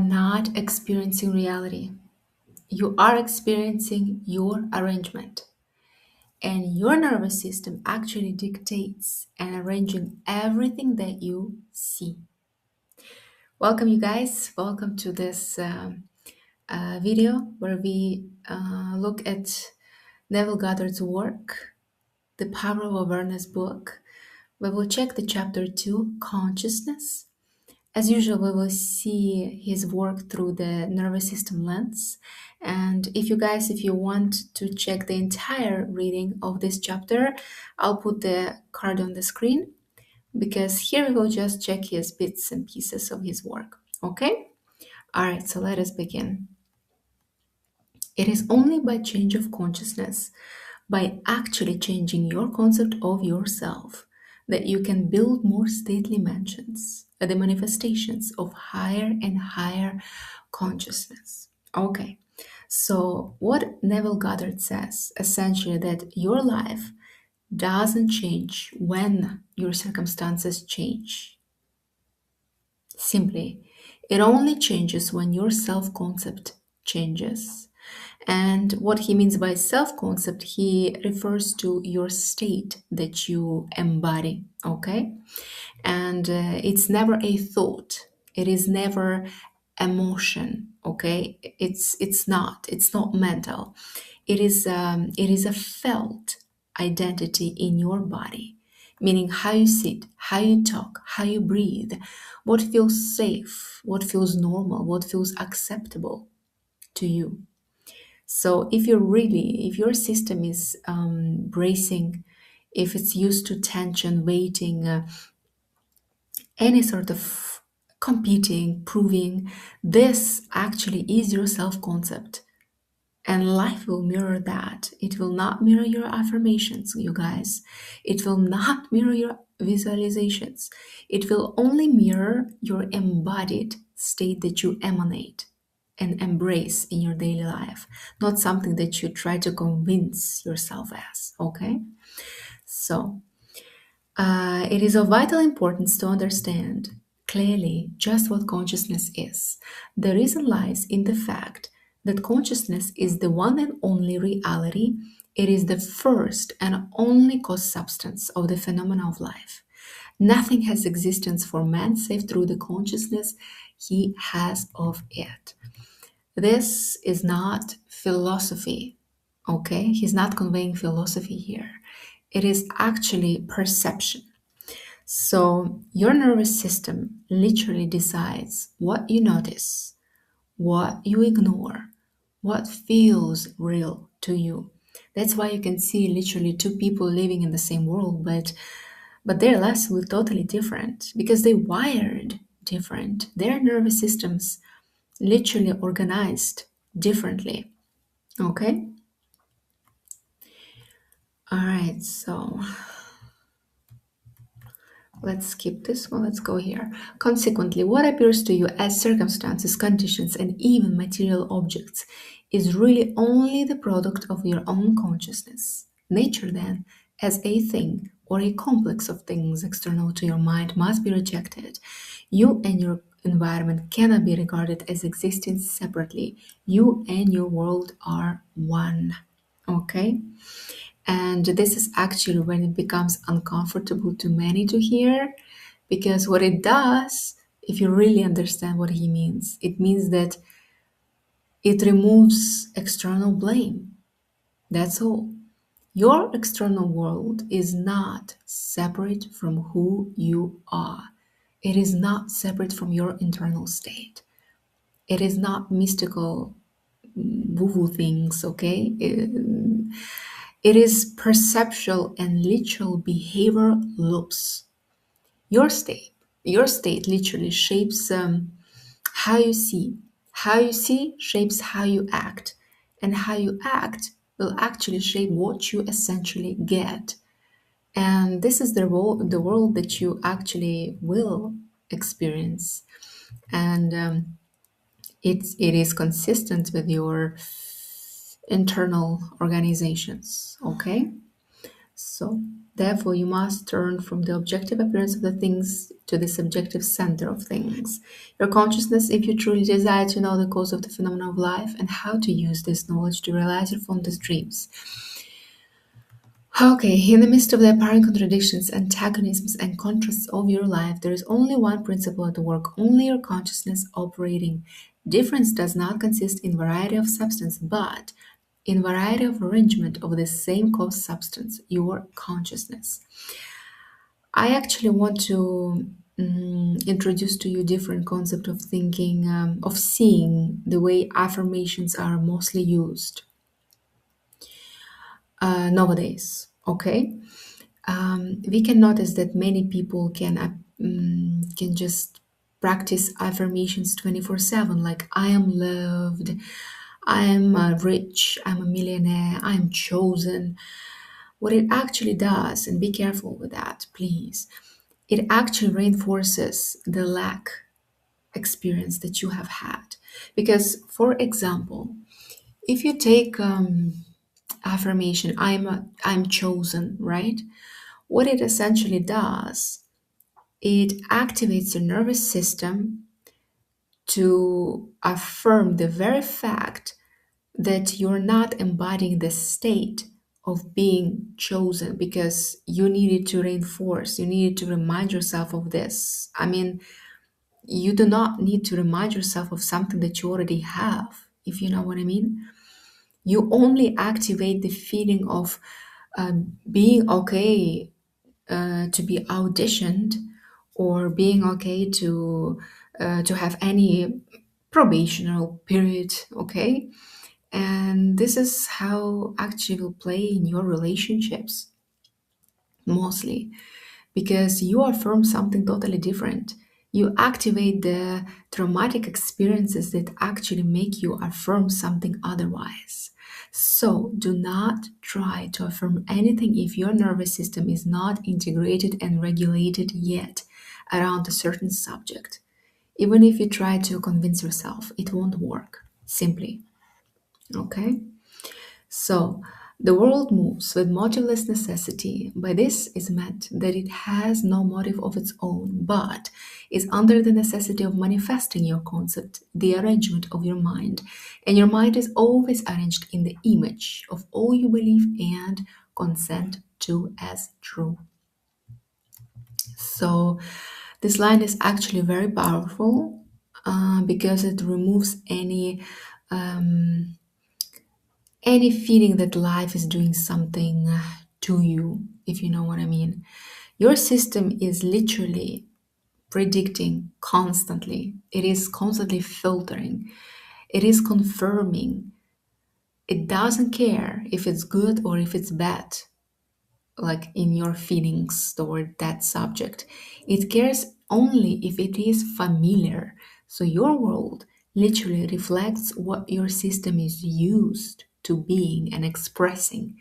not experiencing reality. You are experiencing your arrangement. And your nervous system actually dictates and arranging everything that you see. Welcome, you guys. Welcome to this video where we look at Neville Goddard's work, The Power of Awareness book. We will check the chapter 2, Consciousness. As usual, we will see his work through the nervous system lens. And if you want to check the entire reading of this chapter, I'll put the card on the screen because here we will just check his bits and pieces of his work. Okay? All right, so let us begin. It is only by change of consciousness, by actually changing your concept of yourself, that you can build more stately mansions, the manifestations of higher and higher consciousness. Okay, so what Neville Goddard says essentially that your life doesn't change when your circumstances change. Simply, it only changes when your self concept changes. And what he means by self concept, he refers to your state that you embody, okay? And it's never a thought, it is never emotion, okay? It's not mental. It is a felt identity in your body, meaning how you sit, how you talk, how you breathe, what feels safe, what feels normal, what feels acceptable to you. So if your system is bracing, if it's used to tension, waiting, any sort of competing, proving, this actually is your self-concept. And life will mirror that. It will not mirror your affirmations, you guys. It will not mirror your visualizations. It will only mirror your embodied state that you emanate and embrace in your daily life, not something that you try to convince yourself as, okay? So, it is of vital importance to understand clearly just what consciousness is. The reason lies in the fact that consciousness is the one and only reality. It is the first and only cause substance of the phenomena of life. Nothing has existence for man save through the consciousness he has of it. This is not philosophy, okay? He's not conveying philosophy here. It is actually perception. So your nervous system literally decides what you notice, what you ignore, what feels real to you. That's why you can see literally two people living in the same world, but their lives will totally different because they wired different. Their nervous systems literally organized differently. Okay? All right, so let's skip this one. Let's go here. Consequently, what appears to you as circumstances, conditions, and even material objects is really only the product of your own consciousness. Nature, then, as a thing or a complex of things external to your mind, must be rejected. You and your environment cannot be regarded as existing separately. You and your world are one. Okay? And this is actually when it becomes uncomfortable to many to hear, because what it does, if you really understand what he means, it means that it removes external blame. That's all. Your external world is not separate from who you are. It is not separate from your internal state. It is not mystical woo-woo things, okay? It is perceptual and literal behavior loops. Your state, your state literally shapes how you see. How you see shapes how you act, and how you act will actually shape what you essentially get. And this is the world that you actually will experience, and it is consistent with your internal organizations. Okay, so Therefore, you must turn from the objective appearance of the things to the subjective center of things. Your consciousness, if you truly desire to know the cause of the phenomena of life and how to use this knowledge to realize your fondest dreams. Okay, in the midst of the apparent contradictions, antagonisms, and contrasts of your life, there is only one principle at work, only your consciousness operating. Difference does not consist in variety of substance, but in variety of arrangement of the same cause substance, your consciousness. I actually want to introduce to you different concept of thinking, of seeing the way affirmations are mostly used nowadays. Okay, we can notice that many people can just practice affirmations 24/7, like I am loved, I am rich, I'm a millionaire, I'm chosen. What it actually does, and be careful with that, please, it actually reinforces the lack experience that you have had. Because, for example, if you take affirmation, I'm chosen, right? What it essentially does, it activates your nervous system to affirm the very fact that you're not embodying the state of being chosen, because you needed to reinforce, you needed to remind yourself of this. I mean, you do not need to remind yourself of something that you already have, if you know what I mean. You only activate the feeling of being okay to be auditioned, or being okay to have any probational period, okay? And this is how actually will play in your relationships mostly, because you affirm something totally different. You activate the traumatic experiences that actually make you affirm something otherwise. So do not try to affirm anything if your nervous system is not integrated and regulated yet around a certain subject. Even if you try to convince yourself, it won't work. Simply. Okay? So, the world moves with motiveless necessity. By this is meant that it has no motive of its own, but is under the necessity of manifesting your concept, the arrangement of your mind. And your mind is always arranged in the image of all you believe and consent to as true. So, this line is actually very powerful because it removes any feeling that life is doing something to you, if you know what I mean. Your system is literally predicting constantly, it is constantly filtering, it is confirming. It doesn't care if it's good or if it's bad, like in your feelings toward that subject. It cares only if it is familiar. So your world literally reflects what your system is used to being and expressing.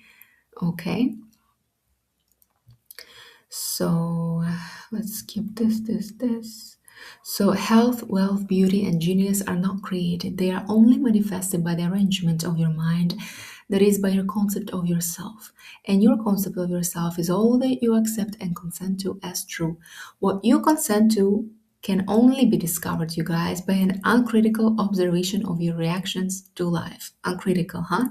Okay? So let's keep this. So health, wealth, beauty, and genius are not created. They are only manifested by the arrangement of your mind, that is, by your concept of yourself. And your concept of yourself is all that you accept and consent to as true. What you consent to can only be discovered, you guys, by an uncritical observation of your reactions to life. Uncritical, huh?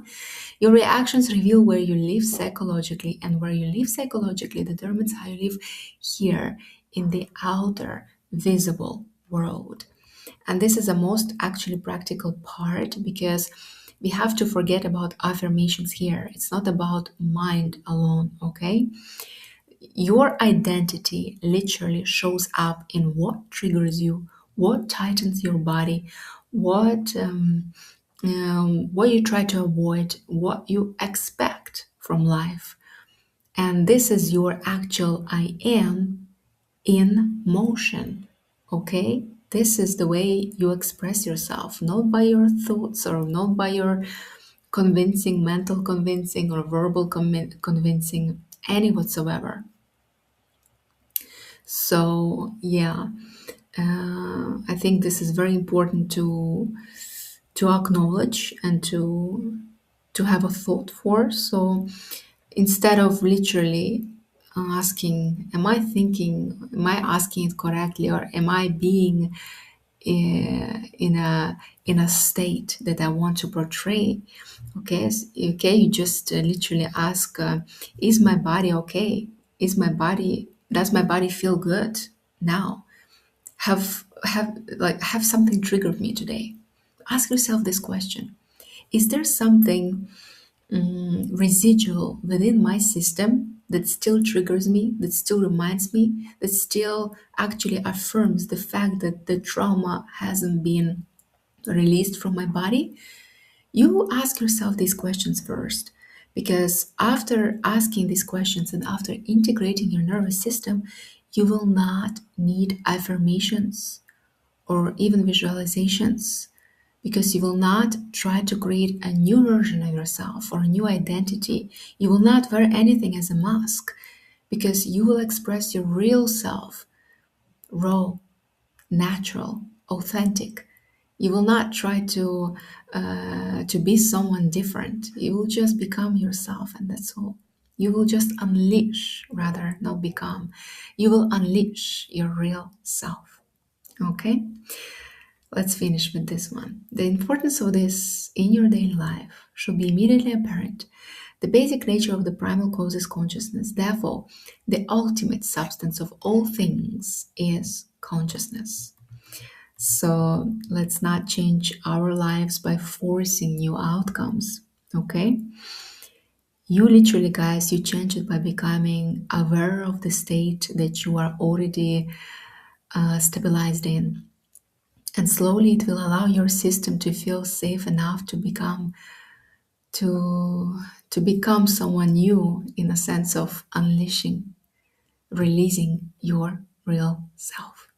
Your reactions reveal where you live psychologically, and where you live psychologically determines how you live here in the outer visible world. And this is the most actually practical part, because we have to forget about affirmations here. It's not about mind alone, okay? Your identity literally shows up in what triggers you, what tightens your body, what you try to avoid, what you expect from life. And this is your actual I am in motion. Okay? This is the way you express yourself, not by your thoughts or not by your convincing, mental convincing, or verbal convincing, any whatsoever. So, yeah, I think this is very important to acknowledge and to have a thought for. So instead of literally asking, am I asking it correctly, or am I being in a state that I want to portray? Okay, okay, you just literally ask, is my body okay? Does my body feel good now? Have something triggered me today? Ask yourself this question. Is there something residual within my system that still triggers me, that still reminds me, that still actually affirms the fact that the trauma hasn't been released from my body? You ask yourself these questions first, because after asking these questions and after integrating your nervous system, you will not need affirmations or even visualizations, because you will not try to create a new version of yourself or a new identity. You will not wear anything as a mask, because you will express your real self, raw, natural, authentic. You will not try to be someone different. You will just become yourself, and that's all. You will just unleash, rather not become. You will unleash your real self. Okay? Let's finish with this one. The importance of this in your daily life should be immediately apparent. The basic nature of the primal cause is consciousness. Therefore, the ultimate substance of all things is consciousness. So let's not change our lives by forcing new outcomes. Okay? You literally, guys, you change it by becoming aware of the state that you are already stabilized in. And slowly it will allow your system to feel safe enough to to become someone new, in a sense of unleashing, releasing your real self.